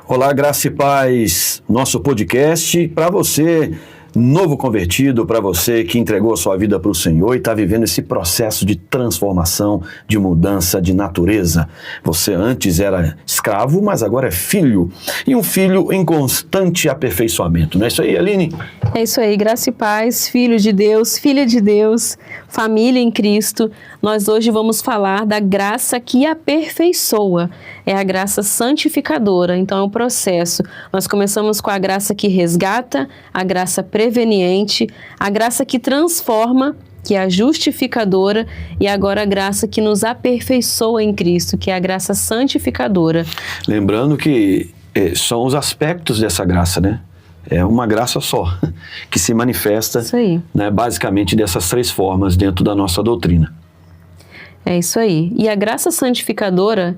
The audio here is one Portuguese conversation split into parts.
Olá, graça e paz, nosso podcast para você, novo convertido, para você que entregou a sua vida para o Senhor e está vivendo esse processo de transformação, de mudança de natureza. Você antes era escravo, mas agora é filho, e um filho em constante aperfeiçoamento. Não é isso aí, Aline? É isso aí, graça e paz, filho de Deus, filha de Deus, família em Cristo. Nós hoje vamos falar da graça que aperfeiçoa, é a graça santificadora, então é um processo. Nós começamos com a graça que resgata, a graça preveniente, a graça que transforma, que é a justificadora, e agora a graça que nos aperfeiçoa em Cristo, que é a graça santificadora. Lembrando que são os aspectos dessa graça, né? É uma graça só, que se manifesta, né, basicamente dessas três formas dentro da nossa doutrina. É isso aí. E a graça santificadora,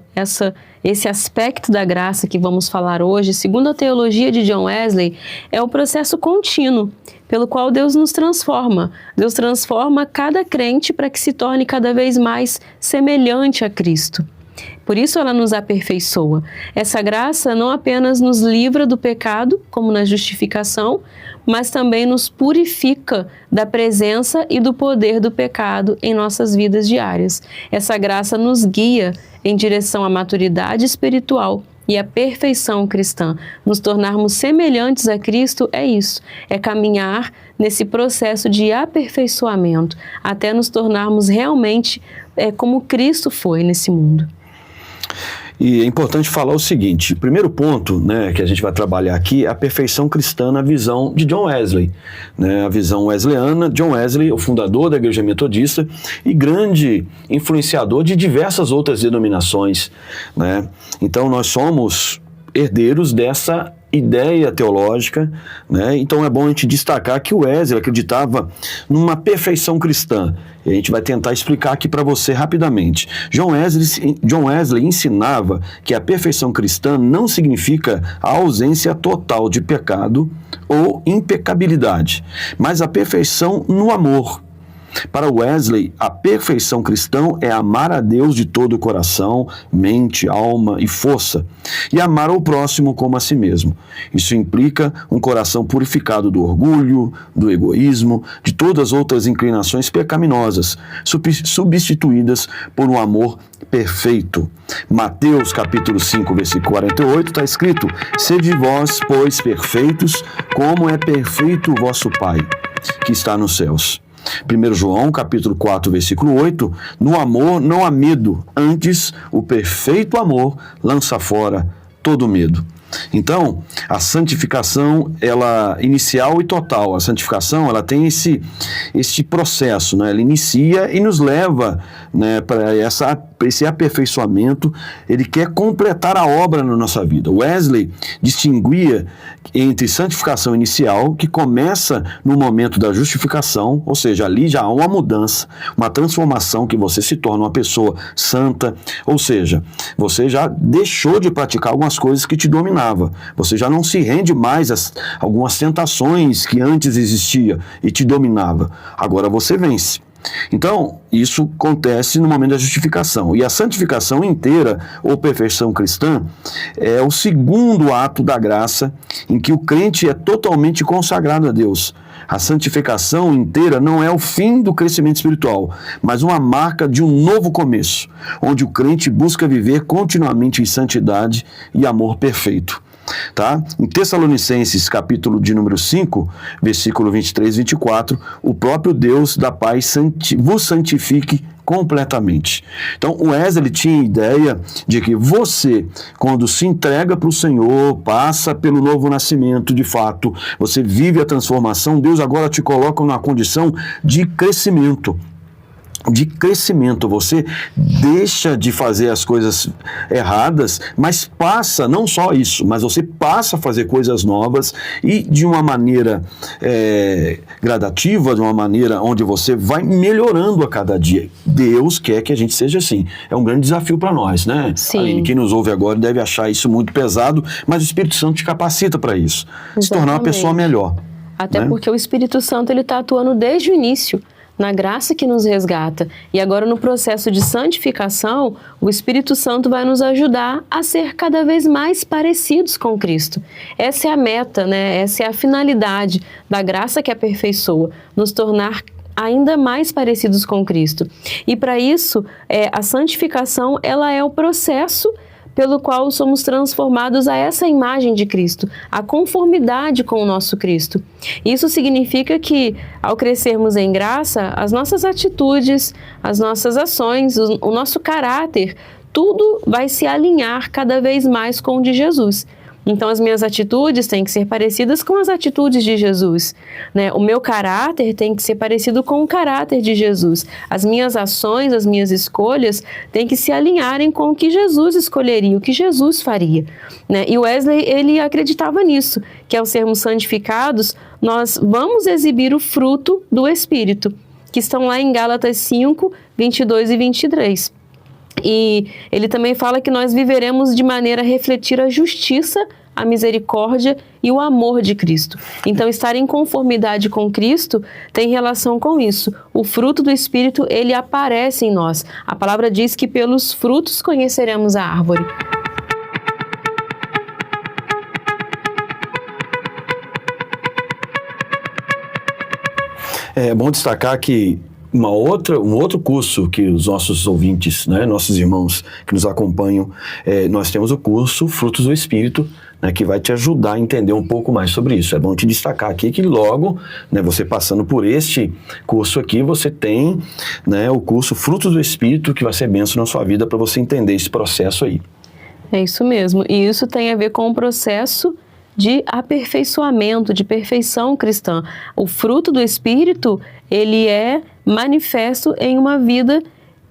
esse aspecto da graça que vamos falar hoje, segundo a teologia de John Wesley, é o processo contínuo pelo qual Deus nos transforma. Deus transforma cada crente para que se torne cada vez mais semelhante a Cristo. Por isso ela nos aperfeiçoa. Essa graça não apenas nos livra do pecado, como na justificação, mas também nos purifica da presença e do poder do pecado em nossas vidas diárias. Essa graça nos guia em direção à maturidade espiritual e à perfeição cristã. Nos tornarmos semelhantes a Cristo é isso, é caminhar nesse processo de aperfeiçoamento, até nos tornarmos realmente como Cristo foi nesse mundo. E é importante falar o seguinte, o primeiro ponto, né, que a gente vai trabalhar aqui é a perfeição cristã na visão de John Wesley, né, a visão wesleyana. John Wesley, o fundador da Igreja Metodista e grande influenciador de diversas outras denominações, né? Então nós somos herdeiros dessa ideia teológica, né? Então é bom a gente destacar que o Wesley acreditava numa perfeição cristã. E a gente vai tentar explicar aqui para você rapidamente. John Wesley ensinava que a perfeição cristã não significa a ausência total de pecado ou impecabilidade, mas a perfeição no amor. Para Wesley, a perfeição cristã é amar a Deus de todo o coração, mente, alma e força, e amar ao próximo como a si mesmo. Isso implica um coração purificado do orgulho, do egoísmo, de todas as outras inclinações pecaminosas, substituídas por um amor perfeito. Mateus capítulo 5, versículo 48, está escrito: "Sede vós, pois, perfeitos, como é perfeito o vosso Pai, que está nos céus." 1 João, capítulo 4, versículo 8, "No amor não há medo, antes o perfeito amor lança fora todo medo." Então, a santificação, ela inicial e total, a santificação, ela tem esse processo, né? Ela inicia e nos leva, né, para esse aperfeiçoamento. Ele quer completar a obra na nossa vida. Wesley distinguia entre santificação inicial, que começa no momento da justificação, ou seja, ali já há uma mudança, uma transformação, que você se torna uma pessoa santa, ou seja, você já deixou de praticar algumas coisas que te dominavam. Você já não se rende mais a algumas tentações que antes existia e te dominava. Agora você vence. Então, isso acontece no momento da justificação. E a santificação inteira, ou perfeição cristã, é o segundo ato da graça em que o crente é totalmente consagrado a Deus. A santificação inteira não é o fim do crescimento espiritual, mas uma marca de um novo começo, onde o crente busca viver continuamente em santidade e amor perfeito. Tá? Em Tessalonicenses, capítulo de número 5, versículo 23 e 24, o próprio Deus da paz vos santifique completamente. Então, o Wesley tinha a ideia de que você, quando se entrega para o Senhor, passa pelo novo nascimento, de fato, você vive a transformação, Deus agora te coloca numa condição de crescimento. Você deixa de fazer as coisas erradas, mas passa, não só isso, mas você passa a fazer coisas novas e de uma maneira gradativa, de uma maneira onde você vai melhorando a cada dia. Deus quer que a gente seja assim. É um grande desafio para nós, né? Sim. Aline, quem nos ouve agora deve achar isso muito pesado, mas o Espírito Santo te capacita para isso. Exatamente. Se tornar uma pessoa melhor. Até porque o Espírito Santo está atuando desde o início. na graça que nos resgata. E agora, no processo de santificação, o Espírito Santo vai nos ajudar a ser cada vez mais parecidos com Cristo. Essa é a meta, né? Essa é a finalidade da graça que aperfeiçoa, nos tornar ainda mais parecidos com Cristo. E para isso, a santificação, ela é o processo pelo qual somos transformados a essa imagem de Cristo, a conformidade com o nosso Cristo. Isso significa que, ao crescermos em graça, as nossas atitudes, as nossas ações, o nosso caráter, tudo vai se alinhar cada vez mais com o de Jesus. Então, as minhas atitudes têm que ser parecidas com as atitudes de Jesus, né? O meu caráter tem que ser parecido com o caráter de Jesus. As minhas ações, as minhas escolhas têm que se alinharem com o que Jesus escolheria, o que Jesus faria, né? E Wesley, ele acreditava nisso, que ao sermos santificados, nós vamos exibir o fruto do Espírito, que estão lá em Gálatas 5, 22 e 23. E ele também fala que nós viveremos de maneira a refletir a justiça, a misericórdia e o amor de Cristo. Então, estar em conformidade com Cristo tem relação com isso. O fruto do Espírito, ele aparece em nós. A palavra diz que pelos frutos conheceremos a árvore. É bom destacar que um outro curso que os nossos ouvintes, né, nossos irmãos que nos acompanham, nós temos o curso Frutos do Espírito, né, que vai te ajudar a entender um pouco mais sobre isso. É bom te destacar aqui que logo, né, você passando por este curso aqui, você tem, né, o curso Frutos do Espírito, que vai ser bênção na sua vida para você entender esse processo aí. É isso mesmo. E isso tem a ver com o processo de aperfeiçoamento, de perfeição cristã. O fruto do Espírito, ele é manifesto em uma vida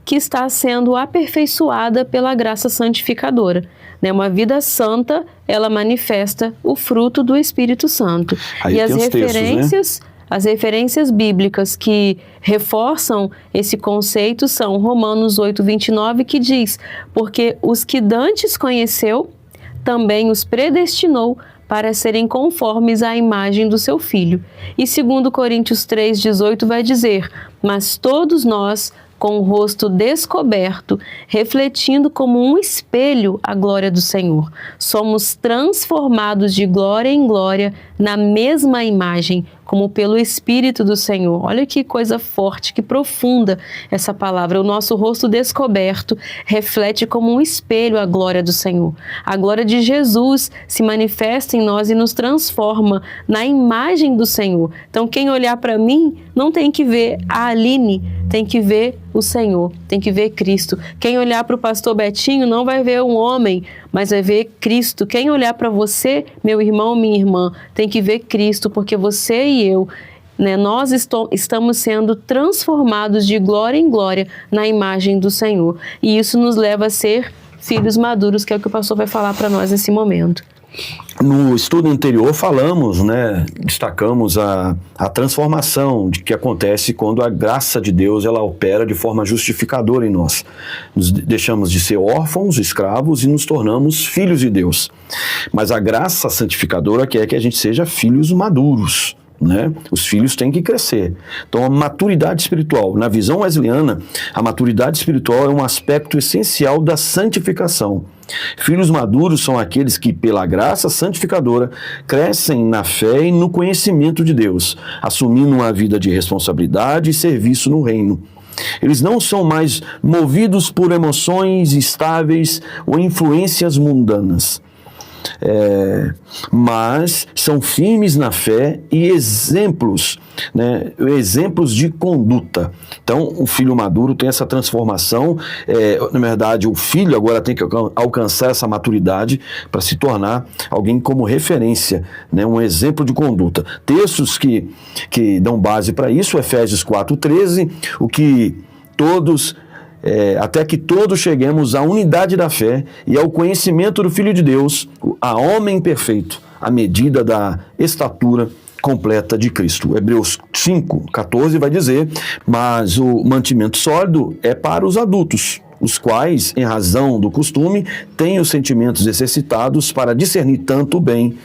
que está sendo aperfeiçoada pela graça santificadora. Né? Uma vida santa, ela manifesta o fruto do Espírito Santo. Aí e as referências, textos, né? As referências bíblicas que reforçam esse conceito são Romanos 8, 29, que diz: porque os que dantes conheceu, também os predestinou para serem conformes à imagem do seu Filho. E 2 Coríntios 3, 18 vai dizer: mas todos nós, com o rosto descoberto, refletindo como um espelho a glória do Senhor, somos transformados de glória em glória na mesma imagem, como pelo Espírito do Senhor. Olha que coisa forte, que profunda essa palavra. O nosso rosto descoberto reflete como um espelho a glória do Senhor. A glória de Jesus se manifesta em nós e nos transforma na imagem do Senhor. Então, quem olhar para mim não tem que ver a Aline, tem que ver o Senhor, tem que ver Cristo. Quem olhar para o pastor Betinho não vai ver um homem, mas vai ver Cristo. Quem olhar para você, meu irmão, minha irmã, tem que ver Cristo, porque você e eu, né, nós estamos sendo transformados de glória em glória na imagem do Senhor. E isso nos leva a ser filhos maduros, que é o que o pastor vai falar para nós nesse momento. No estudo anterior falamos, né, destacamos a transformação que acontece quando a graça de Deus ela opera de forma justificadora em nós. Nos deixamos de ser órfãos, escravos e nos tornamos filhos de Deus. Mas a graça santificadora quer que a gente seja filhos maduros. Né? Os filhos têm que crescer. Então, a maturidade espiritual, na visão wesleyana, a maturidade espiritual é um aspecto essencial da santificação. Filhos maduros são aqueles que, pela graça santificadora, crescem na fé e no conhecimento de Deus, assumindo uma vida de responsabilidade e serviço no reino. Eles não são mais movidos por emoções instáveis ou influências mundanas. Mas são firmes na fé e exemplos, né, exemplos de conduta. Então, o filho maduro tem essa transformação. Na verdade, o filho agora tem que alcançar essa maturidade para se tornar alguém como referência, né, um exemplo de conduta. Textos que dão base para isso, Efésios 4:13, o que todos... até que todos cheguemos à unidade da fé e ao conhecimento do Filho de Deus, a homem perfeito, à medida da estatura completa de Cristo. Hebreus 5:14 vai dizer: mas o mantimento sólido é para os adultos, os quais, em razão do costume, têm os sentimentos exercitados para discernir tanto o bem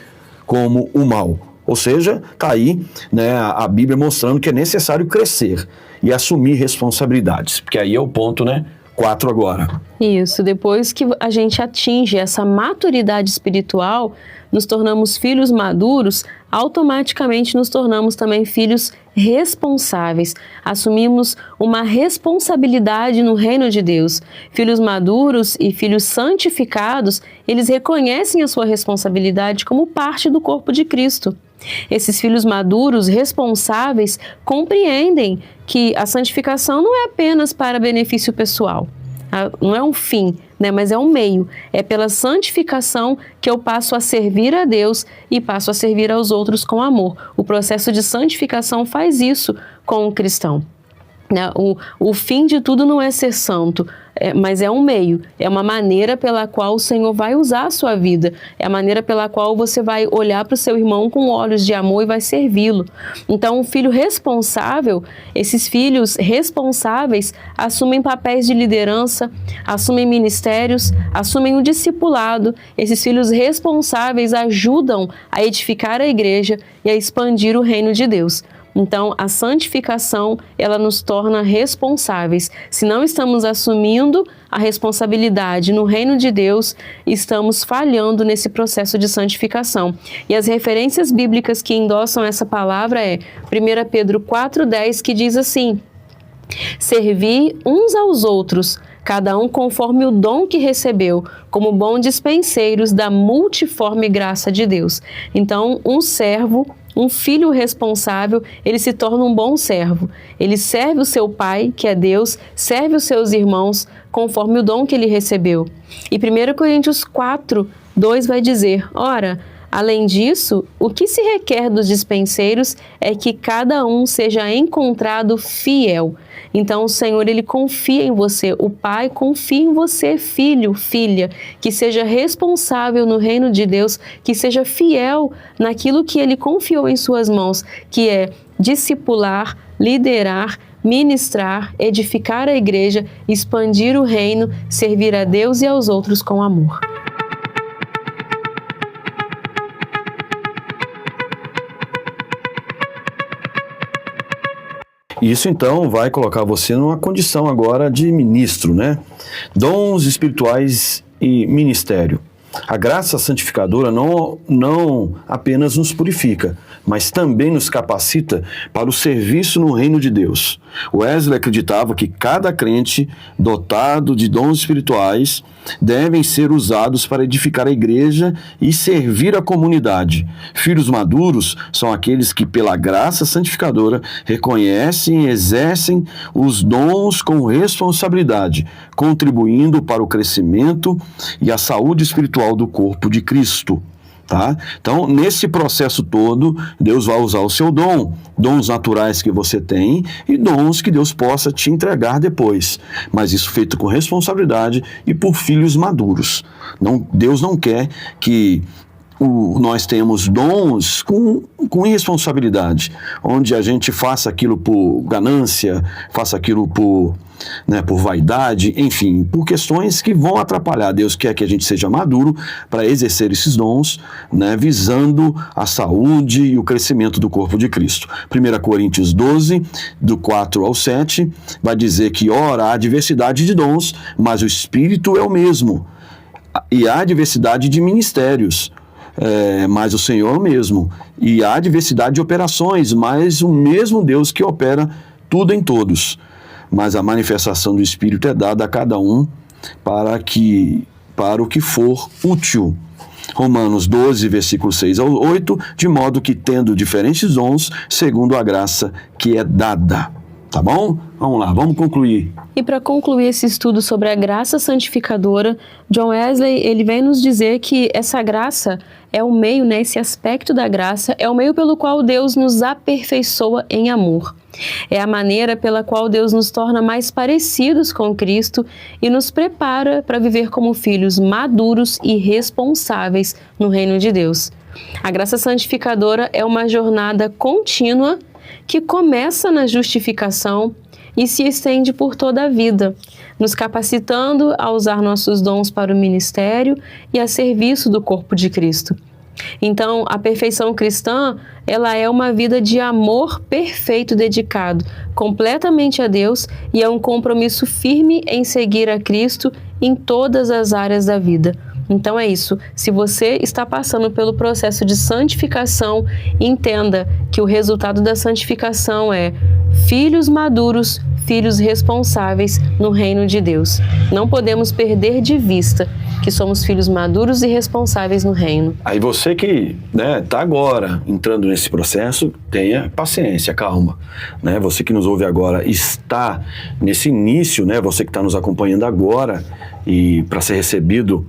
como o mal. Ou seja, está aí, né, a Bíblia mostrando que é necessário crescer e assumir responsabilidades, porque aí é o ponto, né, 4 agora. Isso, depois que a gente atinge essa maturidade espiritual, nos tornamos filhos maduros, automaticamente nos tornamos também filhos responsáveis. Assumimos uma responsabilidade no reino de Deus. Filhos maduros e filhos santificados, eles reconhecem a sua responsabilidade como parte do corpo de Cristo. Esses filhos maduros, responsáveis, compreendem que a santificação não é apenas para benefício pessoal. Não é um fim, né, mas é um meio. É pela santificação que eu passo a servir a Deus e passo a servir aos outros com amor. O processo de santificação faz isso com o cristão. O fim de tudo não é ser santo, mas é um meio, é uma maneira pela qual o Senhor vai usar a sua vida, é a maneira pela qual você vai olhar para o seu irmão com olhos de amor e vai servi-lo. Então, um filho responsável, esses filhos responsáveis assumem papéis de liderança, assumem ministérios, assumem o discipulado. Esses filhos responsáveis ajudam a edificar a igreja e a expandir o reino de Deus. Então, a santificação, ela nos torna responsáveis. Se não estamos assumindo a responsabilidade no reino de Deus, estamos falhando nesse processo de santificação. E as referências bíblicas que endossam essa palavra é 1 Pedro 4,10, que diz assim: servi uns aos outros, cada um conforme o dom que recebeu, como bons dispenseiros da multiforme graça de Deus. Então, um servo, um filho responsável, ele se torna um bom servo. Ele serve o seu pai, que é Deus, serve os seus irmãos, conforme o dom que ele recebeu. E 1 Coríntios 4:2 vai dizer: ora, além disso, o que se requer dos dispenseiros é que cada um seja encontrado fiel. Então, o Senhor, Ele confia em você, o Pai confia em você, filho, filha, que seja responsável no reino de Deus, que seja fiel naquilo que Ele confiou em suas mãos, que é discipular, liderar, ministrar, edificar a igreja, expandir o reino, servir a Deus e aos outros com amor. Isso então vai colocar você numa condição agora de ministro, né? Dons espirituais e ministério. A graça santificadora não apenas nos purifica, mas também nos capacita para o serviço no reino de Deus. Wesley acreditava que cada crente dotado de dons espirituais devem ser usados para edificar a igreja e servir a comunidade. Filhos maduros são aqueles que, pela graça santificadora, reconhecem e exercem os dons com responsabilidade, contribuindo para o crescimento e a saúde espiritual do corpo de Cristo. Tá? Então, nesse processo todo, Deus vai usar o seu dom, dons naturais que você tem e dons que Deus possa te entregar depois. Mas isso feito com responsabilidade e por filhos maduros. Deus não quer que nós tenhamos dons com irresponsabilidade, onde a gente faça aquilo por ganância, faça aquilo por vaidade, enfim, por questões que vão atrapalhar. Deus quer que a gente seja maduro para exercer esses dons, visando a saúde e o crescimento do corpo de Cristo. 1 Coríntios 12, do 4 ao 7, vai dizer que, ora, há diversidade de dons, mas o Espírito é o mesmo, e há diversidade de ministérios, mas o Senhor é o mesmo, e há diversidade de operações, mas o mesmo Deus que opera tudo em todos. Mas a manifestação do Espírito é dada a cada um para o que for útil. Romanos 12, versículos 6 ao 8, de modo que, tendo diferentes dons, segundo a graça que é dada. Tá bom? Vamos lá, vamos concluir. E para concluir esse estudo sobre a graça santificadora, John Wesley, ele vem nos dizer que essa graça é o meio, esse aspecto da graça é o meio pelo qual Deus nos aperfeiçoa em amor. É a maneira pela qual Deus nos torna mais parecidos com Cristo e nos prepara para viver como filhos maduros e responsáveis no reino de Deus. A graça santificadora é uma jornada contínua que começa na justificação e se estende por toda a vida, nos capacitando a usar nossos dons para o ministério e a serviço do corpo de Cristo. Então, a perfeição cristã, ela é uma vida de amor perfeito dedicado completamente a Deus e é um compromisso firme em seguir a Cristo em todas as áreas da vida. Então é isso, se você está passando pelo processo de santificação, entenda que o resultado da santificação é filhos maduros, filhos responsáveis no reino de Deus. Não podemos perder de vista que somos filhos maduros e responsáveis no reino. Aí você que está agora entrando nesse processo, tenha paciência, calma. Você que nos ouve agora está nesse início, você que está nos acompanhando agora e para ser recebido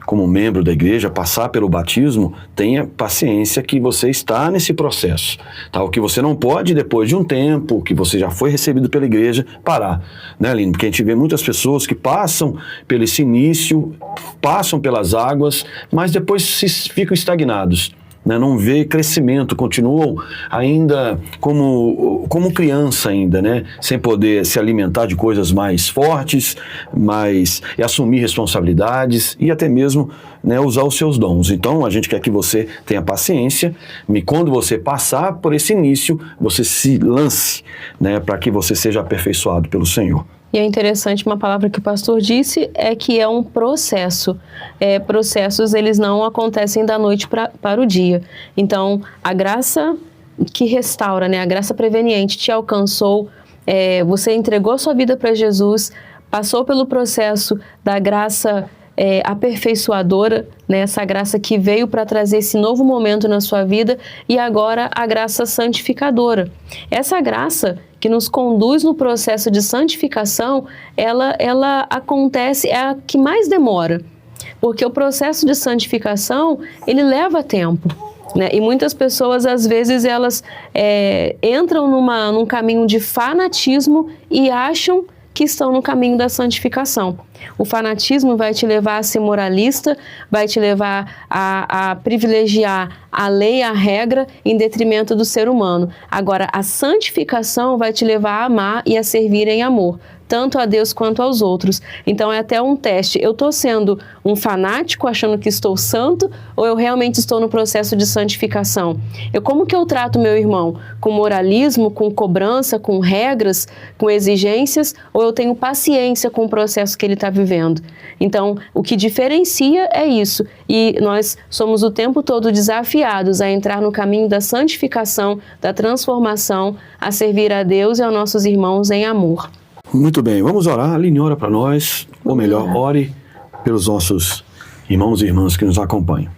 como membro da igreja, passar pelo batismo, tenha paciência que você está nesse processo. Tá? O que você não pode, depois de um tempo, que você já foi recebido pela igreja, parar. Aline? Porque a gente vê muitas pessoas que passam pelo esse início, passam pelas águas, mas depois ficam estagnados. Não vê crescimento, continuam ainda como criança ainda, sem poder se alimentar de coisas mais fortes, e assumir responsabilidades e até mesmo usar os seus dons. Então a gente quer que você tenha paciência e quando você passar por esse início, você se lance para que você seja aperfeiçoado pelo Senhor. E é interessante, uma palavra que o pastor disse é que é um processo. Processos, eles não acontecem da noite para o dia. Então, a graça que restaura, a graça preveniente te alcançou, você entregou sua vida para Jesus, passou pelo processo da graça aperfeiçoadora, essa graça que veio para trazer esse novo momento na sua vida, e agora a graça santificadora. Essa graça que nos conduz no processo de santificação, ela acontece, é a que mais demora, porque o processo de santificação, ele leva tempo. E muitas pessoas, às vezes, elas entram num caminho de fanatismo e acham que estão no caminho da santificação. O fanatismo vai te levar a ser moralista, vai te levar a privilegiar a lei, a regra, em detrimento do ser humano. Agora, a santificação vai te levar a amar e a servir em amor, tanto a Deus quanto aos outros. Então é até um teste. Eu estou sendo um fanático, achando que estou santo, ou eu realmente estou no processo de santificação? Como que eu trato meu irmão? Com moralismo, com cobrança, com regras, com exigências, ou eu tenho paciência com o processo que ele está vivendo? Então, o que diferencia é isso. E nós somos o tempo todo desafiados a entrar no caminho da santificação, da transformação, a servir a Deus e aos nossos irmãos em amor. Muito bem, vamos orar. Aline, ora para nós, ou melhor, ore pelos nossos irmãos e irmãs que nos acompanham.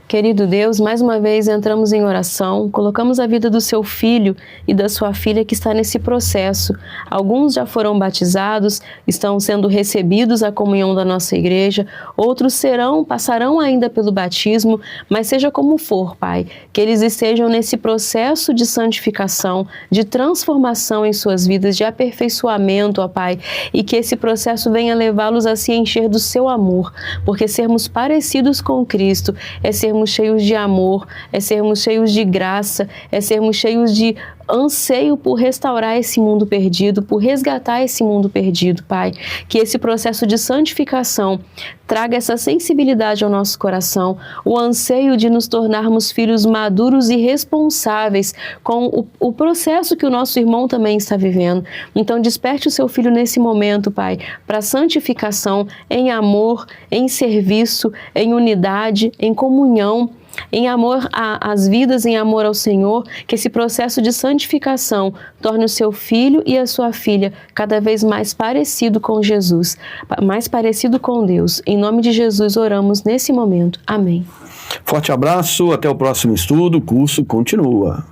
Querido Deus, mais uma vez entramos em oração, colocamos a vida do seu filho e da sua filha que está nesse processo. Alguns já foram batizados, estão sendo recebidos à comunhão da nossa igreja, outros passarão ainda pelo batismo, mas seja como for, Pai, que eles estejam nesse processo de santificação, de transformação em suas vidas, de aperfeiçoamento, ó Pai, e que esse processo venha levá-los a se encher do seu amor, porque sermos parecidos com Cristo é sermos cheios de amor, é sermos cheios de graça, é sermos cheios de anseio por restaurar esse mundo perdido, por resgatar esse mundo perdido, Pai. Que esse processo de santificação traga essa sensibilidade ao nosso coração, o anseio de nos tornarmos filhos maduros e responsáveis com o processo que o nosso irmão também está vivendo. Então, desperte o seu filho nesse momento, Pai, para a santificação em amor, em serviço, em unidade, em comunhão, em amor às vidas, em amor ao Senhor, que esse processo de santificação torne o seu filho e a sua filha cada vez mais parecido com Jesus, mais parecido com Deus. Em nome de Jesus oramos nesse momento. Amém. Forte abraço, até o próximo estudo, o curso continua.